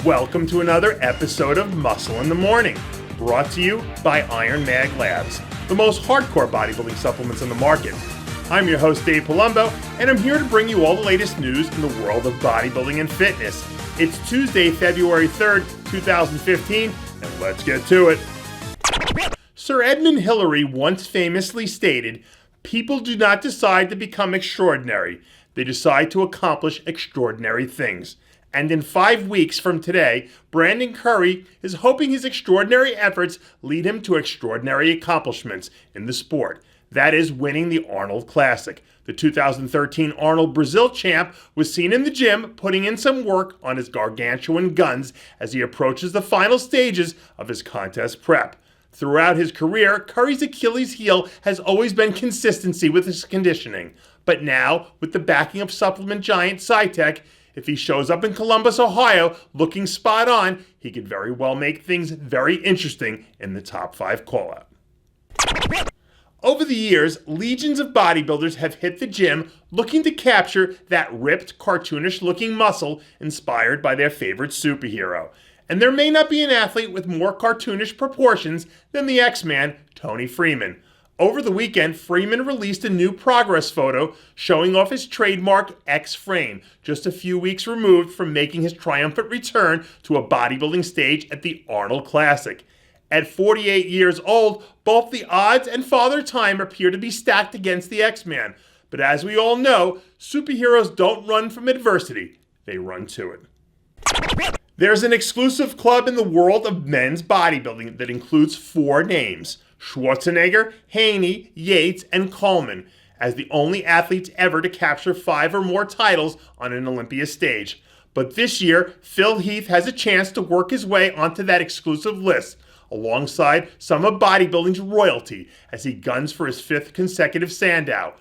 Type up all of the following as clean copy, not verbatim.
Welcome to another episode of Muscle in the Morning, brought to you by Iron Mag Labs, the most hardcore bodybuilding supplements on the market. I'm your host, Dave Palumbo, and I'm here to bring you all the latest news in the world of bodybuilding and fitness. It's Tuesday, February 3rd, 2015, and let's get to it. Sir Edmund Hillary once famously stated, "People do not decide to become extraordinary. They decide to accomplish extraordinary things." And in 5 weeks from today, Brandon Curry is hoping his extraordinary efforts lead him to extraordinary accomplishments in the sport. That is winning the Arnold Classic. The 2013 Arnold Brazil champ was seen in the gym putting in some work on his gargantuan guns as he approaches the final stages of his contest prep. Throughout his career, Curry's Achilles heel has always been consistency with his conditioning. But now, with the backing of supplement giant Cytec, if he shows up in Columbus, Ohio, looking spot on, he could very well make things very interesting in the top 5 call-out. Over the years, legions of bodybuilders have hit the gym looking to capture that ripped, cartoonish-looking muscle inspired by their favorite superhero. And there may not be an athlete with more cartoonish proportions than the X-Man, Tony Freeman. Over the weekend, Freeman released a new progress photo showing off his trademark X-frame, just a few weeks removed from making his triumphant return to a bodybuilding stage at the Arnold Classic. At 48 years old, both the odds and father time appear to be stacked against the X-Man. But as we all know, superheroes don't run from adversity, they run to it. There's an exclusive club in the world of men's bodybuilding that includes 4 names: Schwarzenegger, Haney, Yates, and Coleman, as the only athletes ever to capture 5 or more titles on an Olympia stage. But this year, Phil Heath has a chance to work his way onto that exclusive list, alongside some of bodybuilding's royalty, as he guns for his 5th consecutive Sandow.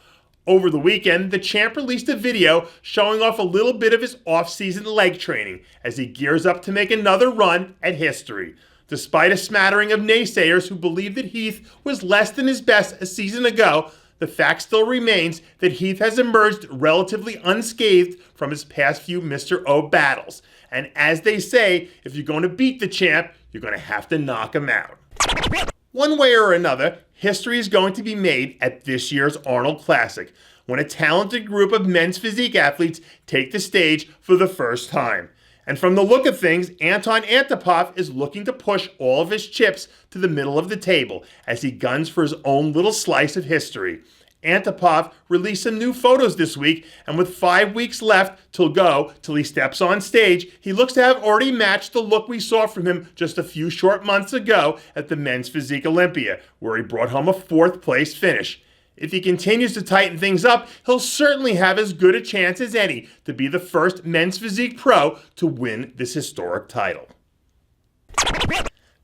Over the weekend, the champ released a video showing off a little bit of his off-season leg training as he gears up to make another run at history. Despite a smattering of naysayers who believed that Heath was less than his best a season ago, the fact still remains that Heath has emerged relatively unscathed from his past few Mr. O battles. And as they say, if you're going to beat the champ, you're going to have to knock him out. One way or another, history is going to be made at this year's Arnold Classic, when a talented group of men's physique athletes take the stage for the first time. And from the look of things, Anton Antipov is looking to push all of his chips to the middle of the table as he guns for his own little slice of history. Antipov released some new photos this week, and with 5 weeks left till he steps on stage, he looks to have already matched the look we saw from him just a few short months ago at the Men's Physique Olympia, where he brought home a 4th place finish. If he continues to tighten things up, he'll certainly have as good a chance as any to be the first Men's Physique Pro to win this historic title.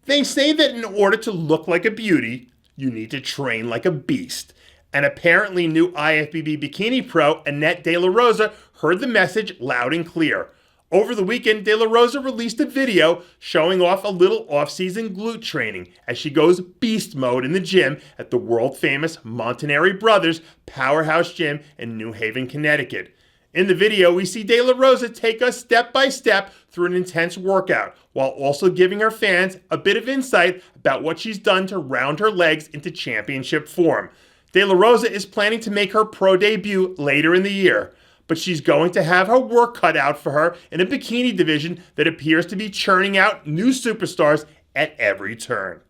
They say that in order to look like a beauty, you need to train like a beast. And apparently new IFBB Bikini Pro Annette De La Rosa heard the message loud and clear. Over the weekend, De La Rosa released a video showing off a little off-season glute training as she goes beast mode in the gym at the world-famous Montanari Brothers Powerhouse Gym in New Haven, Connecticut. In the video, we see De La Rosa take us step by step through an intense workout, while also giving her fans a bit of insight about what she's done to round her legs into championship form. De La Rosa is planning to make her pro debut later in the year, but she's going to have her work cut out for her in a bikini division that appears to be churning out new superstars at every turn.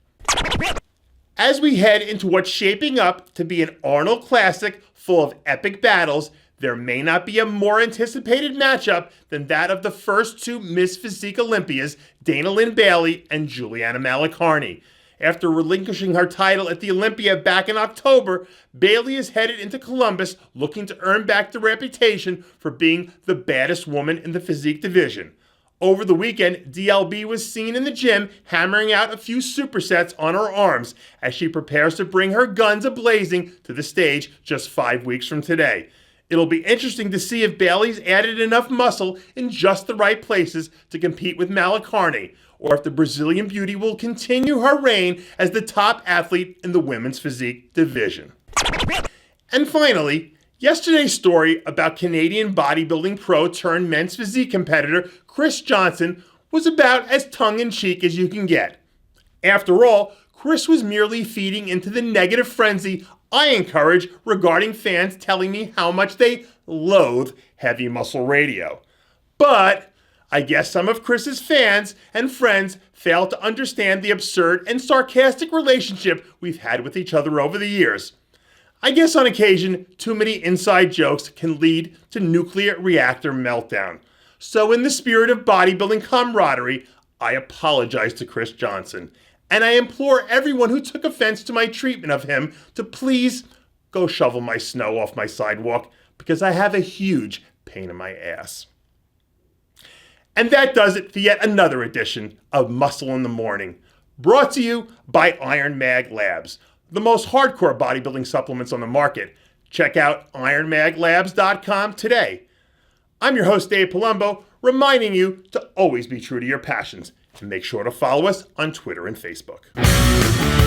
As we head into what's shaping up to be an Arnold Classic full of epic battles, there may not be a more anticipated matchup than that of the first 2 Miss Physique Olympias, Dana Linn Bailey and Juliana Malachary. After relinquishing her title at the Olympia back in October, Bailey is headed into Columbus looking to earn back the reputation for being the baddest woman in the physique division. Over the weekend, DLB was seen in the gym hammering out a few supersets on her arms as she prepares to bring her guns a-blazing to the stage just 5 weeks from today. It'll be interesting to see if Bailey's added enough muscle in just the right places to compete with Malachary, or if the Brazilian beauty will continue her reign as the top athlete in the women's physique division. And finally, yesterday's story about Canadian bodybuilding pro turned men's physique competitor Chris Johnson was about as tongue-in-cheek as you can get. After all, Chris was merely feeding into the negative frenzy I encourage regarding fans telling me how much they loathe heavy muscle radio. But I guess some of Chris's fans and friends fail to understand the absurd and sarcastic relationship we've had with each other over the years. I guess on occasion, too many inside jokes can lead to nuclear reactor meltdown. So in the spirit of bodybuilding camaraderie, I apologize to Chris Johnson. And I implore everyone who took offense to my treatment of him to please go shovel my snow off my sidewalk because I have a huge pain in my ass. And that does it for yet another edition of Muscle in the Morning, brought to you by Iron Mag Labs, the most hardcore bodybuilding supplements on the market. Check out ironmaglabs.com today. I'm your host, Dave Palumbo, reminding you to always be true to your passions and make sure to follow us on Twitter and Facebook.